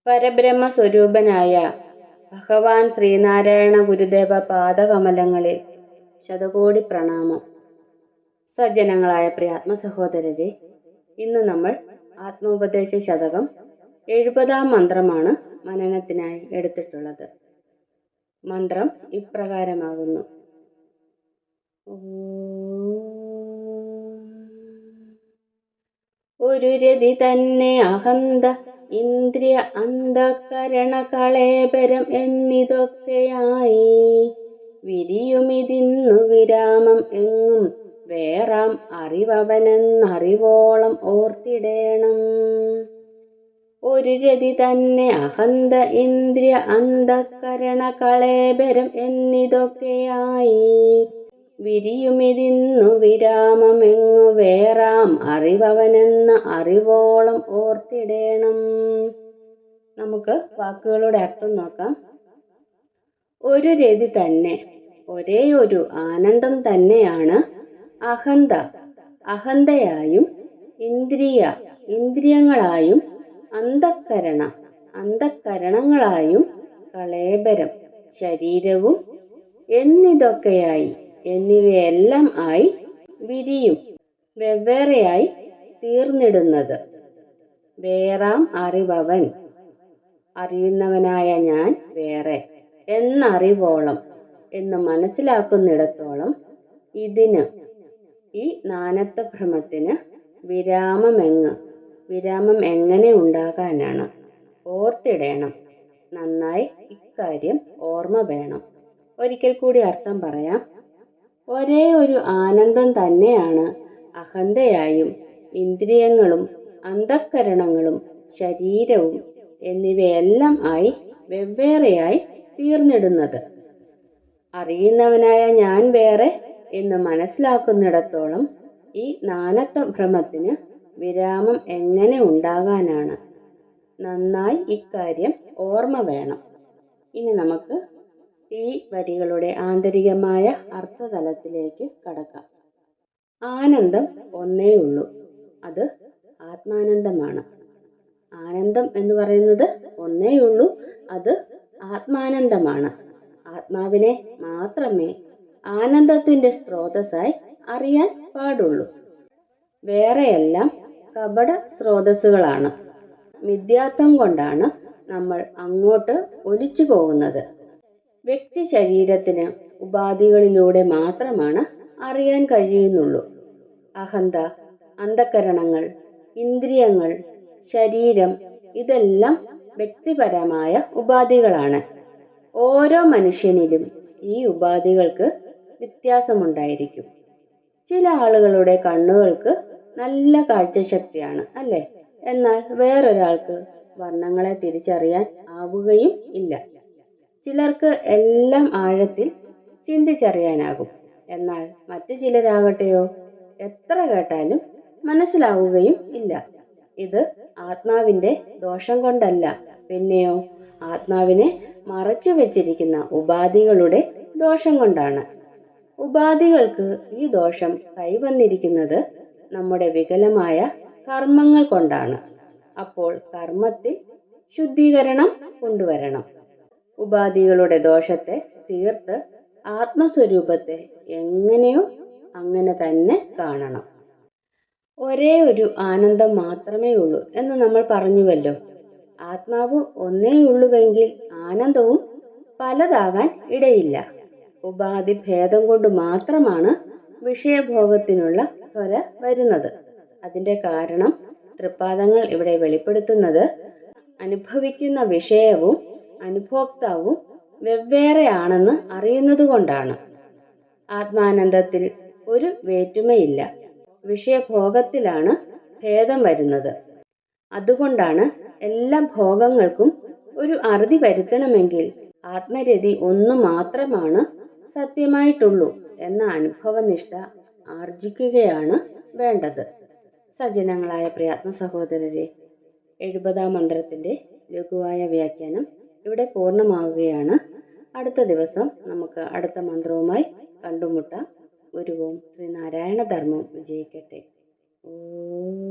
പരബ്രഹ്മ സ്വരൂപനായ ഭഗവാൻ ശ്രീനാരായണ ഗുരുദേവ പാദകമലങ്ങളിൽ ശതകോടി പ്രണാമം. സജ്ജനങ്ങളായ പ്രിയ ആത്മസഹോദരരെ, ഇന്ന് നമ്മൾ ആത്മോപദേശ ശതകം 70-ാം മന്ത്രമാണ് മനനത്തിനായി എടുത്തിട്ടുള്ളത്. മന്ത്രം ഇപ്രകാരമാകുന്നു: ഒരു രതി തന്നെ അഹന്ത ഇന്ദ്രിയ അന്ധകരണ കളേബരം എന്നിതൊക്കെയായി വിരിയുമിതിന്നു വിരാമം എങ്ങും വേറാം അറിവവനെന്നറിവോളം ഓർത്തിടേണം. ഒരു രതി തന്നെ അഹന്ത ഇന്ദ്രിയ അന്ധകരണ കളേബരം എന്നിതൊക്കെയായി വിരിയുമിതിന്നു വിരാമമെങ്ങു വേറാം അറിവവനെന്ന അറിവോളം ഓർത്തിടേണം. നമുക്ക് വാക്കുകളുടെ അർത്ഥം നോക്കാം. ഒരു രതി തന്നെ, ഒരേ ഒരു ആനന്ദം തന്നെയാണ് അഹന്ത, അഹന്തയായും, ഇന്ദ്രിയ, ഇന്ദ്രിയങ്ങളായും, അന്ധകരണ, അന്ധകരണങ്ങളായും, കളേബരം, ശരീരവും, എന്നിതൊക്കെയായി, എന്നിവയെല്ലാം ആയി, വിരിയും, വെവ്വേറെയായി തീർന്നിടുന്നത്. വേറാം അറിവവൻ, അറിയുന്നവനായ ഞാൻ വേറെ, എന്നറിവോളം, എന്ന് മനസ്സിലാക്കുന്നിടത്തോളം, ഇതിന്, ഈ നാനത്വഭ്രമത്തിന് വിരാമമെങ്ങ്, വിരാമം എങ്ങനെ ഉണ്ടാകാനാണ്? ഓർത്തിടേണം, നന്നായി ഇക്കാര്യം ഓർമ്മ വേണം. ഒരിക്കൽ കൂടി അർത്ഥം പറയാം. ഒരേ ഒരു ആനന്ദം തന്നെയാണ് അഹന്തയായും, ഇന്ദ്രിയങ്ങളും, അന്ധകരണങ്ങളും, ശരീരവും എന്നിവയെല്ലാം ആയി വെവ്വേറെയായി തീർന്നിടുന്നത്. അറിയുന്നവനായ ഞാൻ വേറെ എന്ന് മനസ്സിലാക്കുന്നിടത്തോളം ഈ നാനത്വഭ്രമത്തിന് വിരാമം എങ്ങനെ ഉണ്ടാകാനാണ്? നന്നായി ഇക്കാര്യം ഓർമ്മ വേണം. ഇനി നമുക്ക് ഈ വരികളുടെ ആന്തരികമായ അർത്ഥതലത്തിലേക്ക് കടക്കാം. ആനന്ദം ഒന്നേ ഉള്ളൂ, അത് ആത്മാനന്ദമാണ്. ആനന്ദം എന്ന് പറയുന്നത് ഒന്നേ ഉള്ളൂ, അത് ആത്മാനന്ദമാണ്. ആത്മാവിനെ മാത്രമേ ആനന്ദത്തിന്റെ സ്രോതസ്സായി അറിയാൻ പാടുള്ളൂ. വേറെയെല്ലാം കപട സ്രോതസ്സുകളാണ്. മിഥ്യാത്വം കൊണ്ടാണ് നമ്മൾ അങ്ങോട്ട് ഒലിച്ചു പോകുന്നത്. വ്യക്തി ശരീരത്തിന് ഉപാധികളിലൂടെ മാത്രമാണ് അറിയാൻ കഴിയുന്നുള്ളൂ. അഹന്ത, അന്ധകരണങ്ങൾ, ഇന്ദ്രിയങ്ങൾ, ശരീരം ഇതെല്ലാം വ്യക്തിപരമായ ഉപാധികളാണ്. ഓരോ മനുഷ്യനിലും ഈ ഉപാധികൾക്ക് വ്യത്യാസമുണ്ടായിരിക്കും. ചില ആളുകളുടെ കണ്ണുകൾക്ക് നല്ല കാഴ്ചശക്തിയാണ്, അല്ലേ? എന്നാൽ വേറൊരാൾക്ക് വർണ്ണങ്ങളെ തിരിച്ചറിയാൻ ആവുകയും ഇല്ല. ചിലർക്ക് എല്ലാം ആഴത്തിൽ ചിന്തിച്ചറിയാനാകും. എന്നാൽ മറ്റു ചിലരാകട്ടെയോ എത്ര കേട്ടാലും മനസ്സിലാവുകയും ഇല്ല. ഇത് ആത്മാവിന്റെ ദോഷം കൊണ്ടല്ല, പിന്നെയോ ആത്മാവിനെ മറച്ചു വെച്ചിരിക്കുന്ന ഉപാധികളുടെ ദോഷം കൊണ്ടാണ്. ഉപാധികൾക്ക് ഈ ദോഷം കൈവന്നിരിക്കുന്നത് നമ്മുടെ വികലമായ കർമ്മങ്ങൾ കൊണ്ടാണ്. അപ്പോൾ കർമ്മത്തിൽ ശുദ്ധീകരണം കൊണ്ടുവരണം. ഉപാധികളുടെ ദോഷത്തെ തീർത്ത് ആത്മസ്വരൂപത്തെ എങ്ങനെയോ അങ്ങനെ തന്നെ കാണണം. ഒരേ ഒരു ആനന്ദം മാത്രമേ ഉള്ളൂ എന്ന് നമ്മൾ പറഞ്ഞുവല്ലോ. ആത്മാവ് ഒന്നേയുള്ളുവെങ്കിൽ ആനന്ദവും പലതാകാൻ ഇടയില്ല. ഉപാധി ഭേദം കൊണ്ട് മാത്രമാണ് വിഷയഭോഗത്തിനുള്ള ത്വര വരുന്നത്. അതിന്റെ കാരണം തൃപ്പാദങ്ങൾ ഇവിടെ വെളിപ്പെടുത്തുന്നത് അനുഭവിക്കുന്ന വിഷയവും അനുഭോക്താവും വെവ്വേറെയാണെന്ന് അറിയുന്നതുകൊണ്ടാണ്. ആത്മാനന്ദത്തിൽ ഒരു വേറ്റുമയില്ല, വിഷയഭോഗത്തിലാണ് ഭേദം വരുന്നത്. അതുകൊണ്ടാണ് എല്ലാ ഭോഗങ്ങൾക്കും ഒരു അറുതി വരുത്തണമെങ്കിൽ ആത്മരതി ഒന്നു മാത്രമാണ് സത്യമായിട്ടുള്ളൂ എന്ന അനുഭവനിഷ്ഠ ആർജിക്കുകയാണ് വേണ്ടത്. സജ്ജനങ്ങളായ പ്രിയാത്മ സഹോദരരെ, 70-ാം മന്ത്രത്തിന്റെ ലഘുവായ വ്യാഖ്യാനം ഇവിടെ പൂർണ്ണമാവുകയാണ്. അടുത്ത ദിവസം നമുക്ക് അടുത്ത മന്ത്രവുമായി കണ്ടുമുട്ടാം. ഉരുവും ശ്രീനാരായണ ധർമ്മം വിജയിക്കട്ടെ. ഓം.